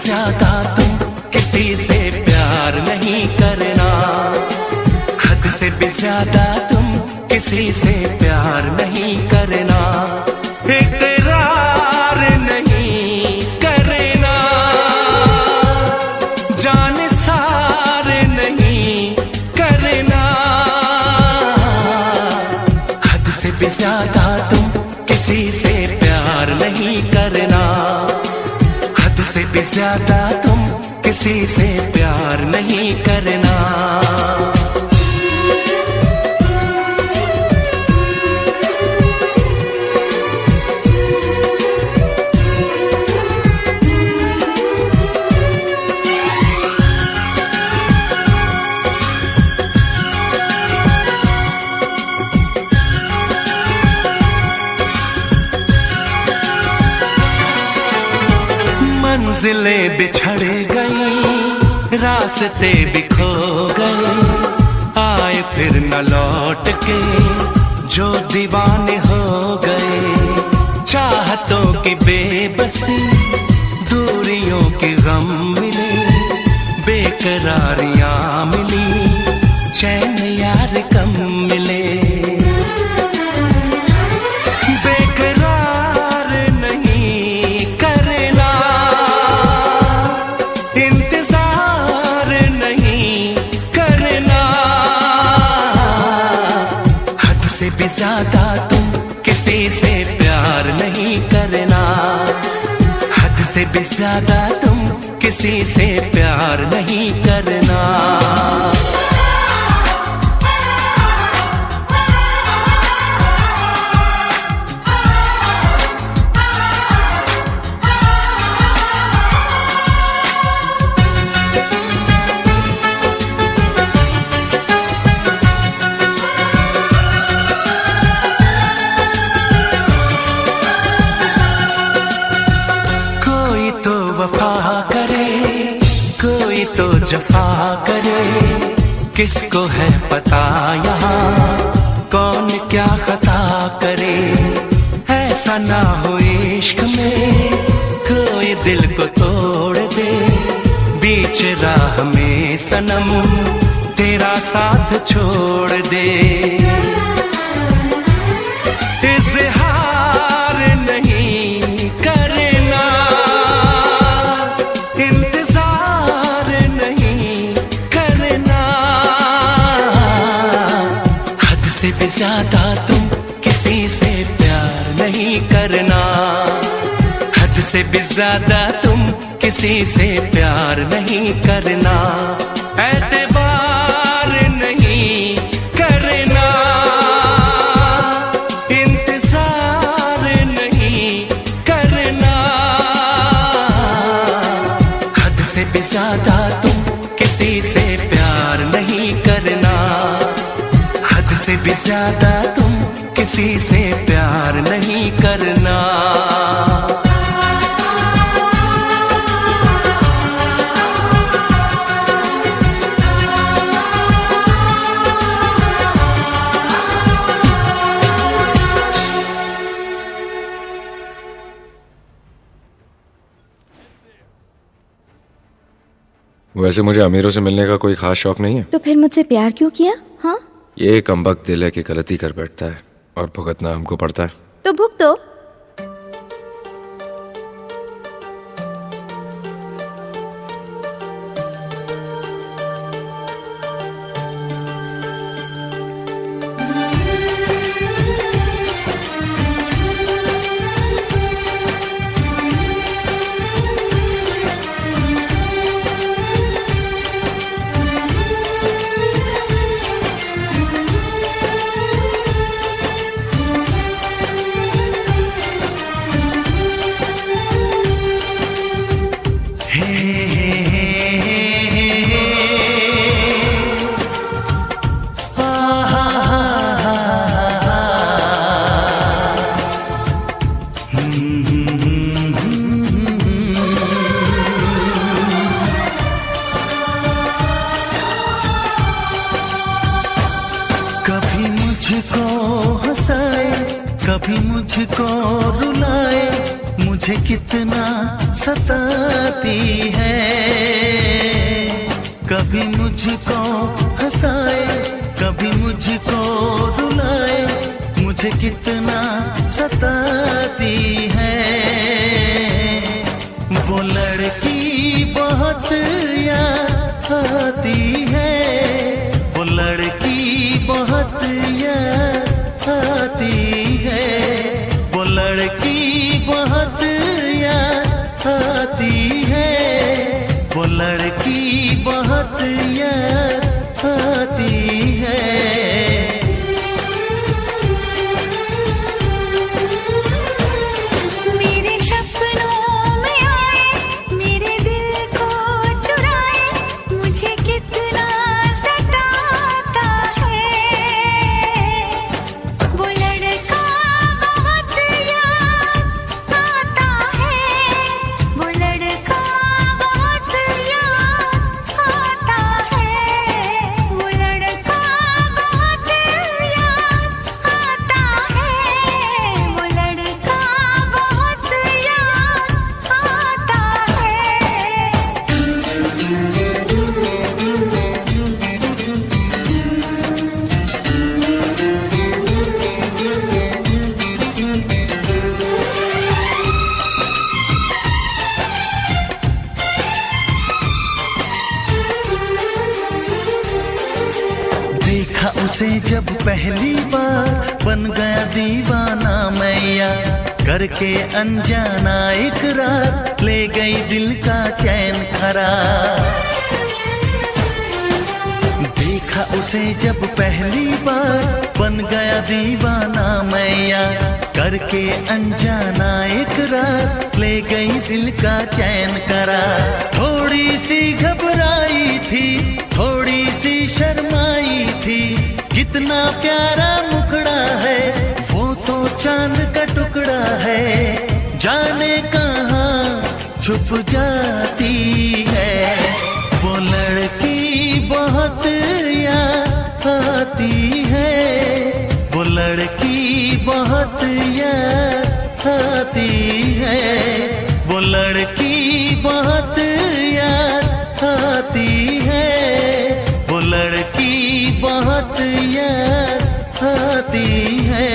ज्यादा तुम किसी से प्यार नहीं करना, हद से भी ज्यादा तुम किसी से प्यार नहीं करना, इकरार नहीं करना, जान सार नहीं करना, हद से भी ज्यादा तुम किसी से प्यार नहीं करना, हद से भी ज्यादा तुम किसी से प्यार नहीं करना। मंजिलें बिछड़ गई, रास्ते भी खो गए, आए फिर न लौट के जो दीवाने हो गए, चाहतों की बेबसी दूरियों के गम मिले, बेकरारियां मिली चैन यार कम मिले, भी ज्यादा तुम किसी से प्यार नहीं करना, हद से भी ज्यादा तुम किसी से प्यार नहीं करना। वफा करे कोई तो जफा करे, किसको है पता यहाँ कौन क्या खता करे, ऐसा ना हो इश्क में कोई दिल को तोड़ दे, बीच राह में सनम तेरा साथ छोड़ दे, इज़हार नहीं करना, इंतजार नहीं करना, हद से भी ज्यादा तुम किसी से प्यार नहीं करना, हद से भी ज्यादा तुम किसी से प्यार नहीं करना, एतबार नहीं करना, इंतजार नहीं करना, हद से भी ज्यादा तुम किसी से प्यार नहीं करना, हद से भी ज्यादा तुम किसी से प्यार नहीं करना। वैसे मुझे अमीरों से मिलने का कोई खास शौक नहीं है। तो फिर मुझसे प्यार क्यों किया? हाँ, ये कमबख्त दिल है कि गलती कर बैठता है और भुगतना हमको पड़ता है। तो भुगतो। कभी मुझको हंसाए, कभी मुझको रुलाए, मुझे कितना सताती है। कभी मुझको हंसाए, कभी मुझको रुलाए, मुझे कितना सताती है। वो लड़की बहुत याद आती है, वो लड़की बहुत याद आती है, वो लड़की बहुत याद आती है, वो लड़की बहुत याद आती है। देखा उसे जब पहली बार, बन गया दीवाना मैया, करके अनजाना इकरार, ले गई दिल का चैन करार। देखा उसे जब पहली बार, बन गया दीवाना मैया, करके अनजाना इकरार, ले गई दिल का चैन करार। थोड़ी सी घबराई थी, थोड़ी सी शर्माई थी, कितना प्यारा मुखड़ा है, वो तो चांद का टुकड़ा है, जाने कहाँ छुप जाती है। वो लड़की बहुत याद आती है, वो लड़की बहुत याद आती है, वो लड़की बहुत याद आती है, वो लड़की बहुत याद आती है।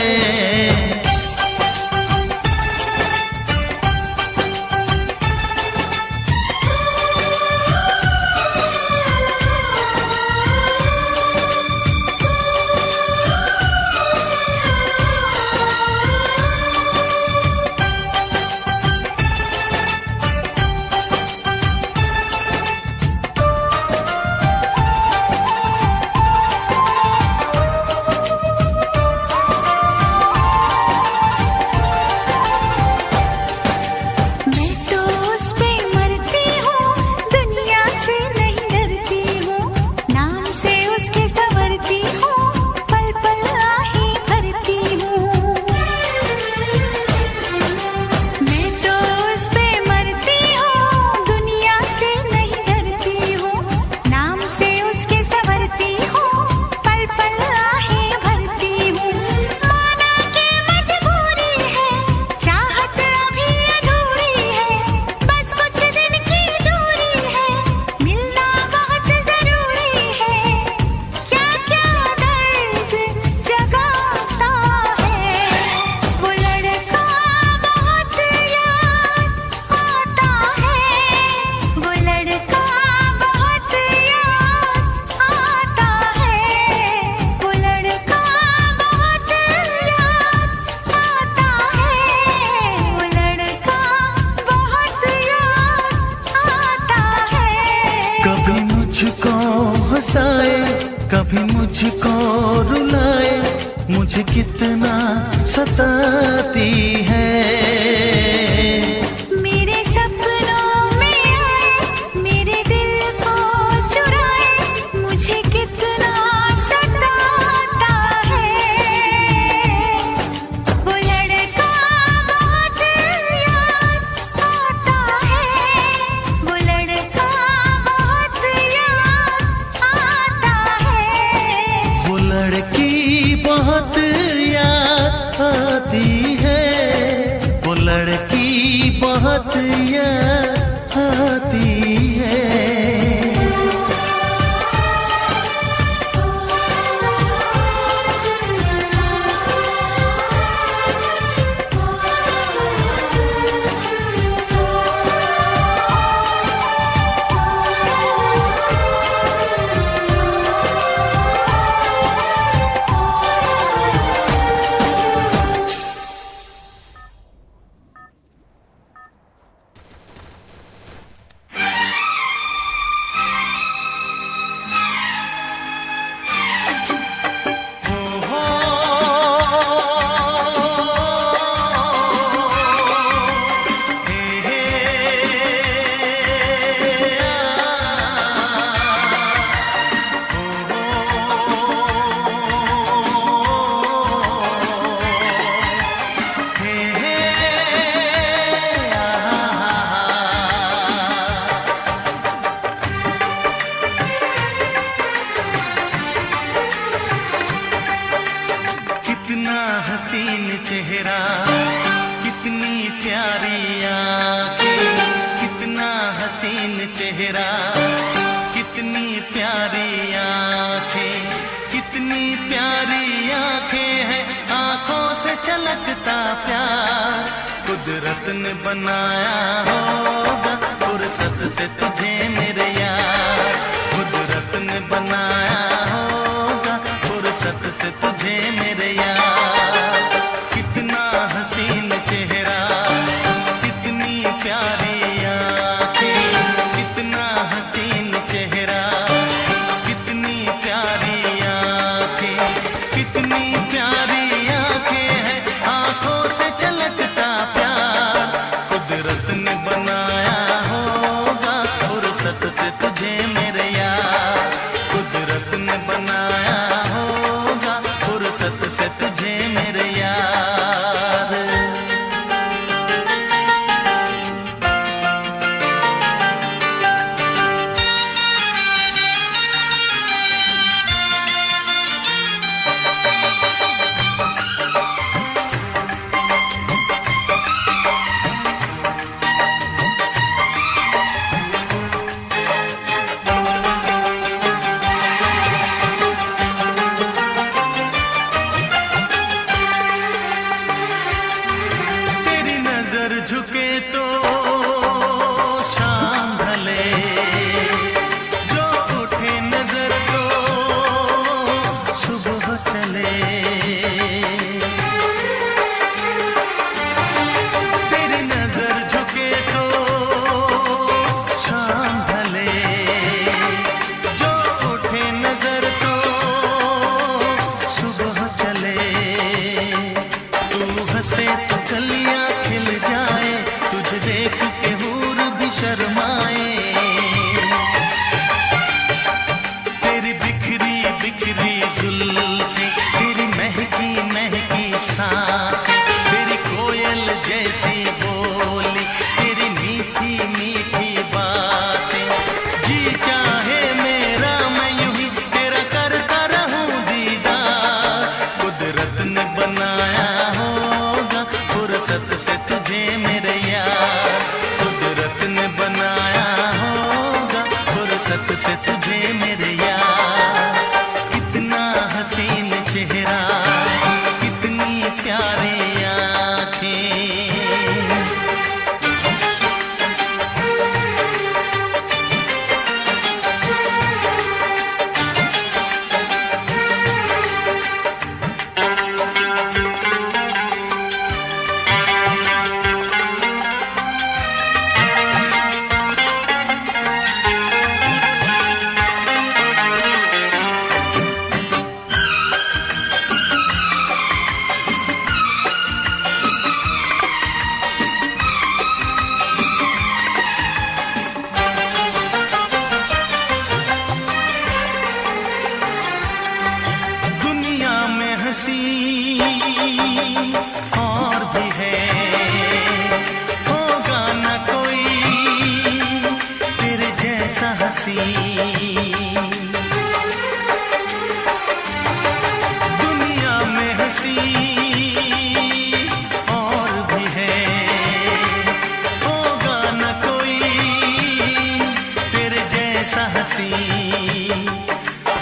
हंसाए, कभी मुझको रुलाए, मुझे कितना सताती है। मेरे सपनों में आए, मेरे दिल को चुराए, मुझे कितना सताता है। वो लड़का बहुत याद आता है, वो लड़का बहुत याद आता है। वो लड़की बहुत याद आती है, वो लड़की हसीन चेहरा, कितनी प्यारी आंखें, कितना हसीन चेहरा, कितनी प्यारी आंखें, कितनी प्यारी आंखें हैं, आंखों से छलकता प्यार कुदरत ने बनाया होगा फुर्सत से तुझे मेरे यार, कुदरत ने बनाया होगा फुर्सत से तुझे मेरे यार। कितना हसीन चेहरा, कितनी प्यारी आंखें, कितना हसीन चेहरा, कितनी प्यारी आंखें, कितनी प्यारी आंखें हैं, आंखों से छलकता प्यार कुदरत ने बनाया होगा फुर्सत से तुझे मेरे यार, कुदरत ने बनाया होगा फुर्सत से तुझे मेरे यार। तेरी नजर झुके तो शाम ढले, जो उठे नजर तो सुबह चले। तेरी नजर झुके तो शाम ढले, जो उठे नजर तो सुबह चले। तू हंसे तो कलियां खिल जाए, तुझे देख के हूर भी शर्माए। तेरी बिखरी बिखरी जुल्फें, तेरी महकी महकी सांसें, तेरी कोयल जैसी बोली, तेरी मीठी मीठी बातें, जी चाहे मेरा मैं यूं ही तेरा करता रहूं दीदार कुदरत ने बनाया होगा फुर्सत से तुझे मेरे यार, कुदरत ने बनाया होगा फुर्सत से तुझे मेरे यार। कितना हसीन चेहरा, कितनी प्यारी आंखें। दुनिया में हंसी और भी है, होगा न कोई तेरे जैसा हंसी। दुनिया में हंसी और भी है, होगा न कोई तेरे जैसा हंसी।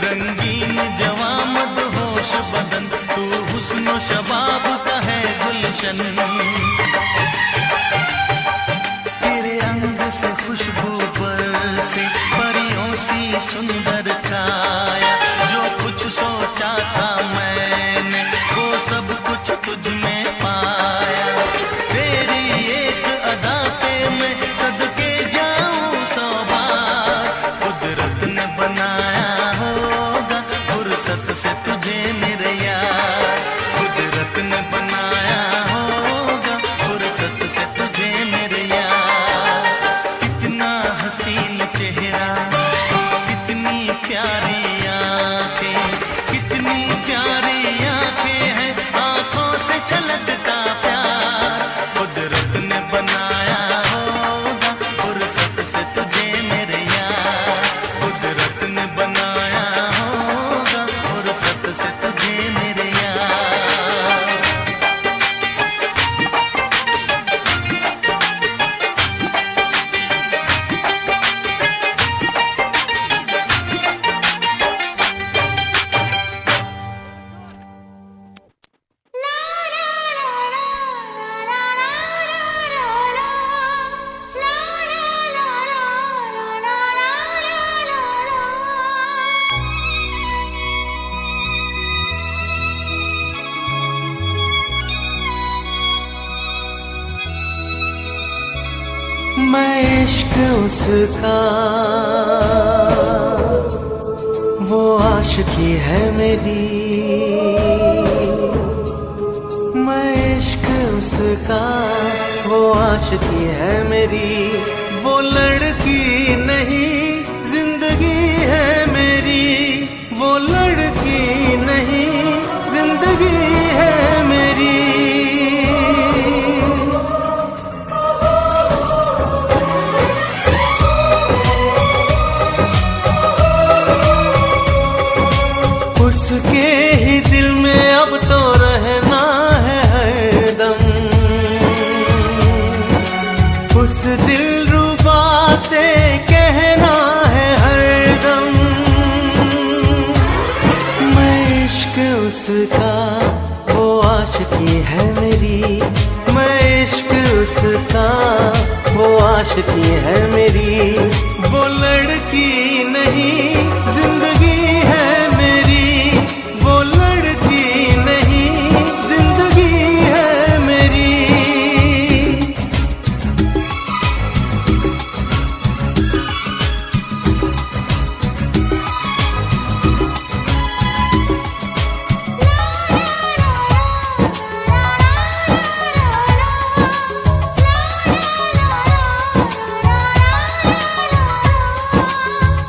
रंगीन जवां मदहोश बदन, तू हुस्न शबाब का है गुलशन। तेरे अंग से खुशबू बरसे, परियों सी सुंदर काया, जो कुछ सोचा था मैंने वो सब कुछ तुझ में पाया। तेरी एक अदा पे मैं सदके जाऊं 100 बार कुदरत ने बनाया होगा फुर्सत से तुझे मेरे यार, कुदरत ने बनाया होगा फुर्सत से तुझे मेरे यार। कितना हसीन चेहरा, कितनी प्यारी आंखें, कितनी प्यारी आंखें हैं, आंखों से छलकता प्यार कुदरत ने बनाया होगा फुर्सत से तुझे मेरे यार, कुदरत ने बनाया उसका वो आशिकी है मेरी, मैं इश्क उसका वो आशिकी है मेरी, वो लड़की नहीं जिंदगी है मेरी, वो लड़की नहीं जिंदगी है मेरी। उसके ही दिल में अब तो रहना है हरदम, उस दिलरुबा से कहना है हरदम, मैं इश्क उसका वो आशिकी है मेरी, मैं इश्क उसका वो आशिकी है मेरी, वो लड़की नहीं जिंदगी है मेरी, वो लड़की नहीं जिंदगी है मेरी।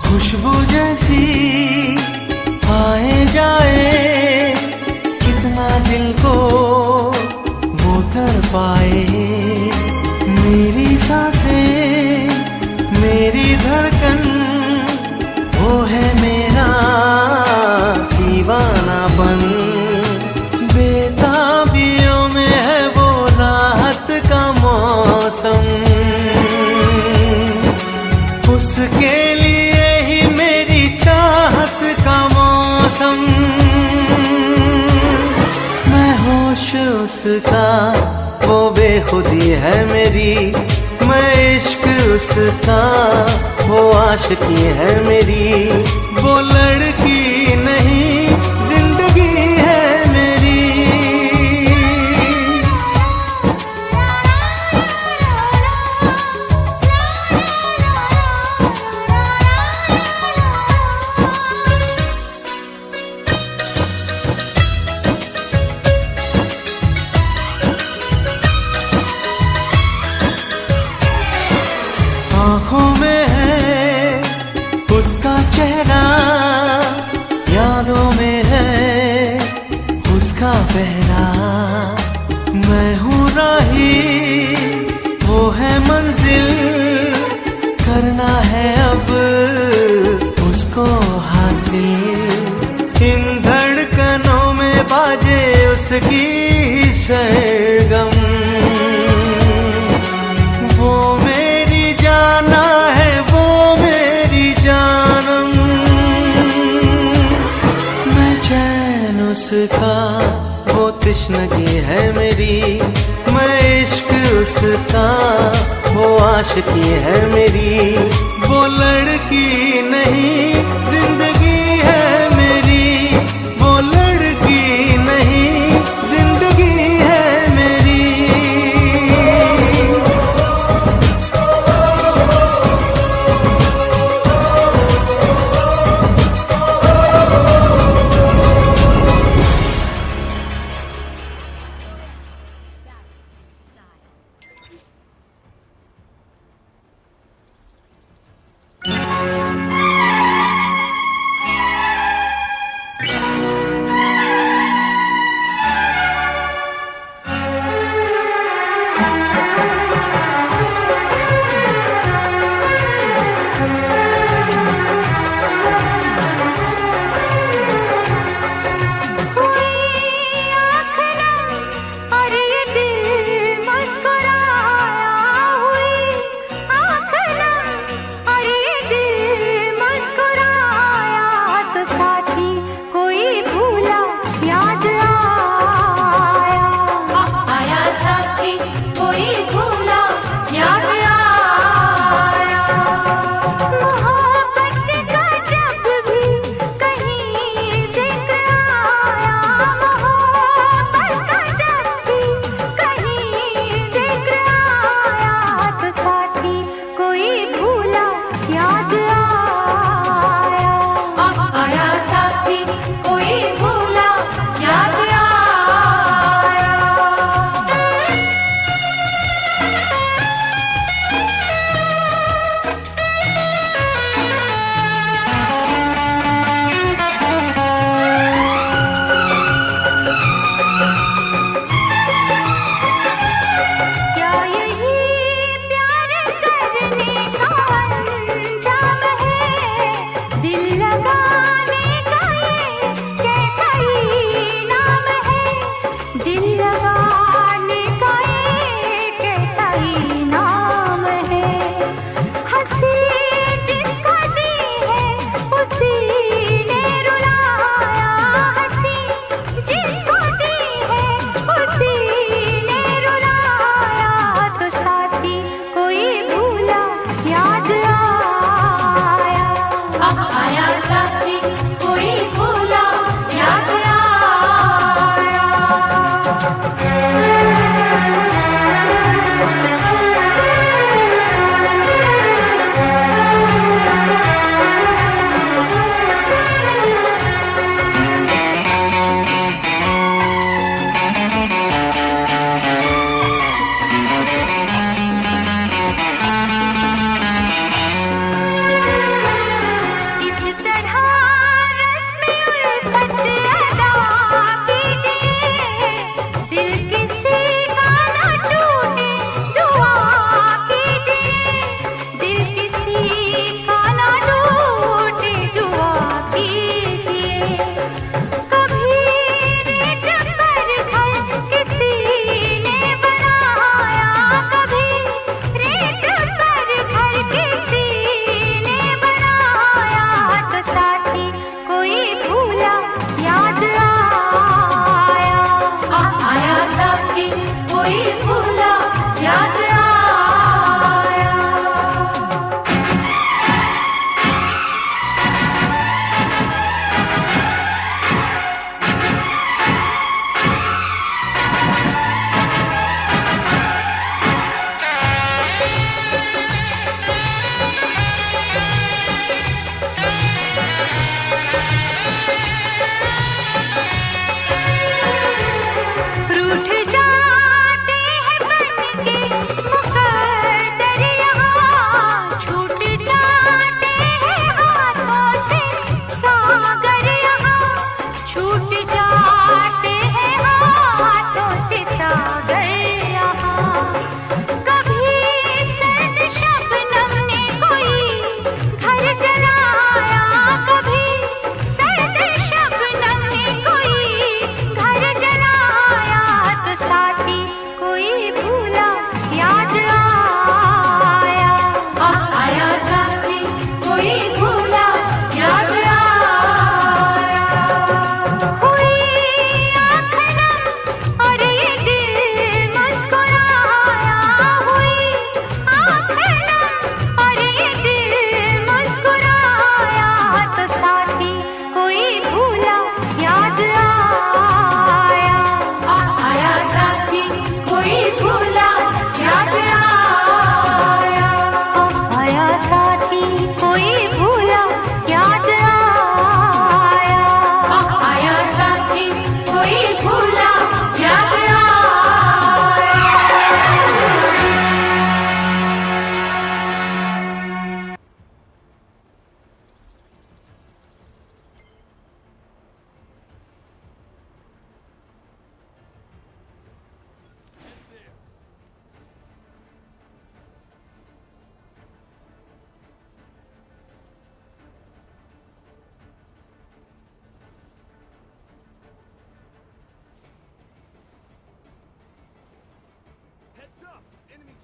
खुशबू जैसी आए जाए, कितना दिल को वो तड़पाए, मेरी सांसें मेरी धड़कन वो है मेरा दीवानापन, बेताबियों में है वो राहत का मौसम, उसके लिए ही मेरी चाहत का मौसम, मैं होश उसका वो बेखुदी है मेरी, मैं इश्क उसका वो आशिकी है मेरी, वो लड़की नहीं जिंदगी है मेरी। आँखों में है उसका चेहरा, यादों में है उसका पहरा, मैं हूँ राही वो है मंजिल, करना है अब उसको हासिल, इन धड़कनों में बाजे उसकी ही सरगम, वो मेरी जाना है वो मेरी जानम, मैं चैन उसका वो तश्नगी है मेरी, मैं इश्क उसका वो आशिकी है मेरी, वो लड़की नहीं जिंदगी है मेरी, वो लड़की नहीं जिंदगी है मेरी।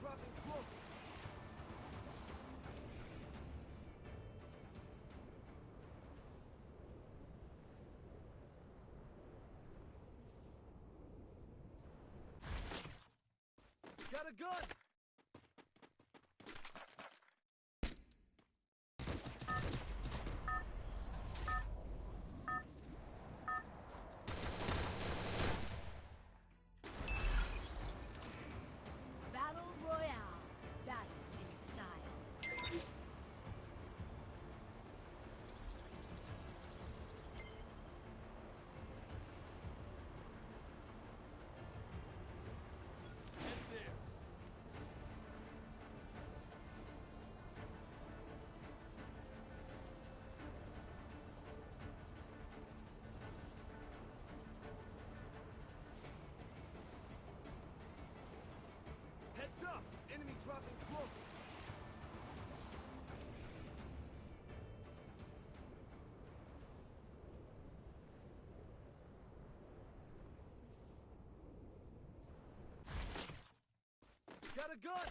dropping close. Got a gun! Battle Royale. Battle in style. Get there! Heads up! Enemy dropping close! Got a gun!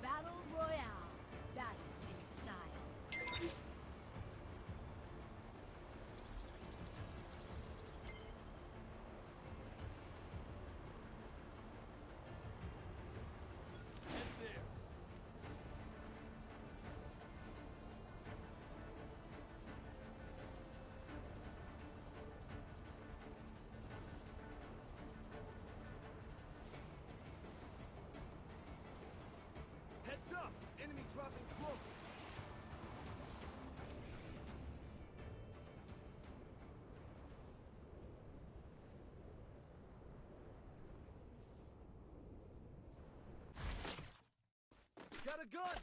Battle Royale. Battle in style. Get there! Heads up! Enemy dropping close! Got a gun!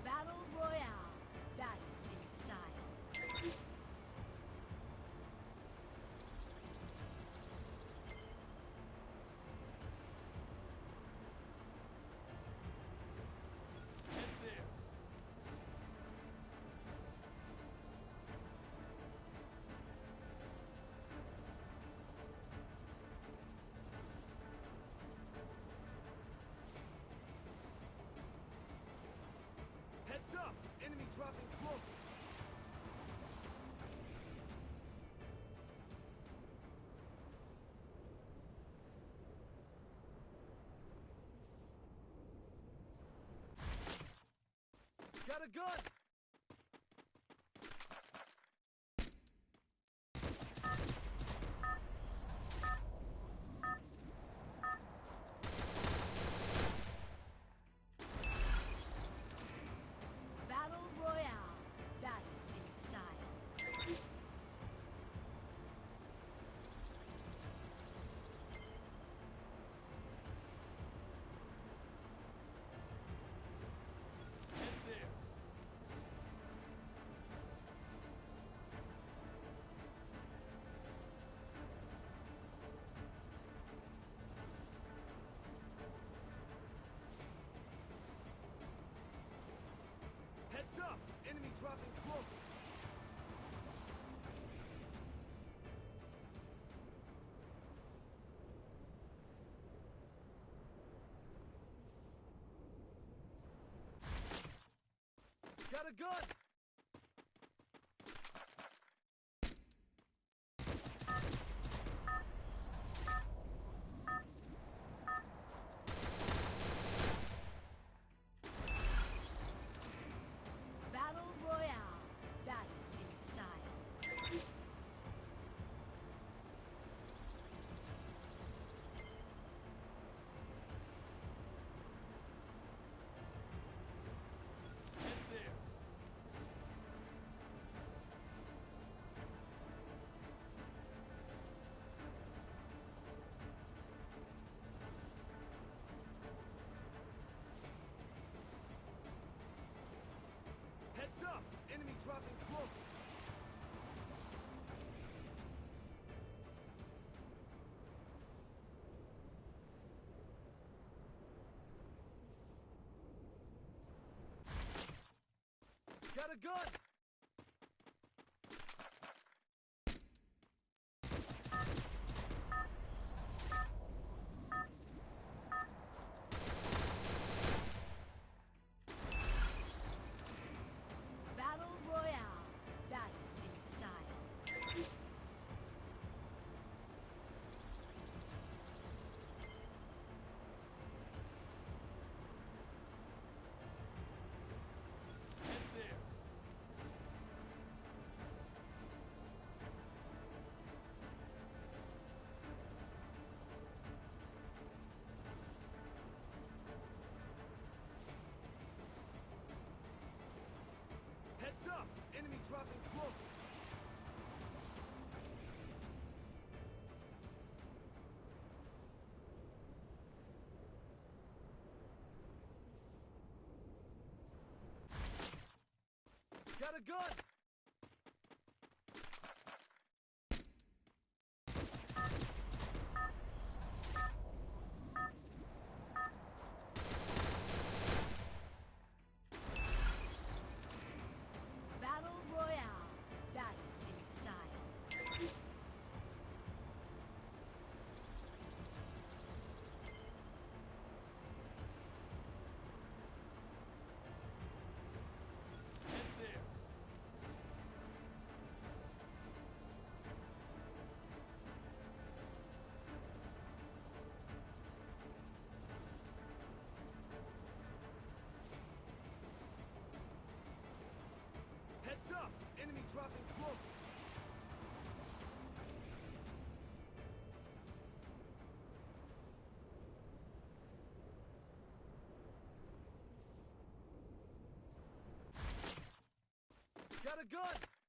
Battle Royale. Battle in style. Get there! Heads up! Enemy dropping close! Got a gun! Battle Royale. Battle in style. Get there! Heads up! Enemy dropping close! Got a gun! Battle Royale. Battle in style. Get there! dropping close. Got a gun! Battle Royale. Battle in style. Head there. Heads up! Enemy dropping close. Got a gun! Battle Royale. Battle in style. Head there. Heads up! Enemy dropping close. Got a gun!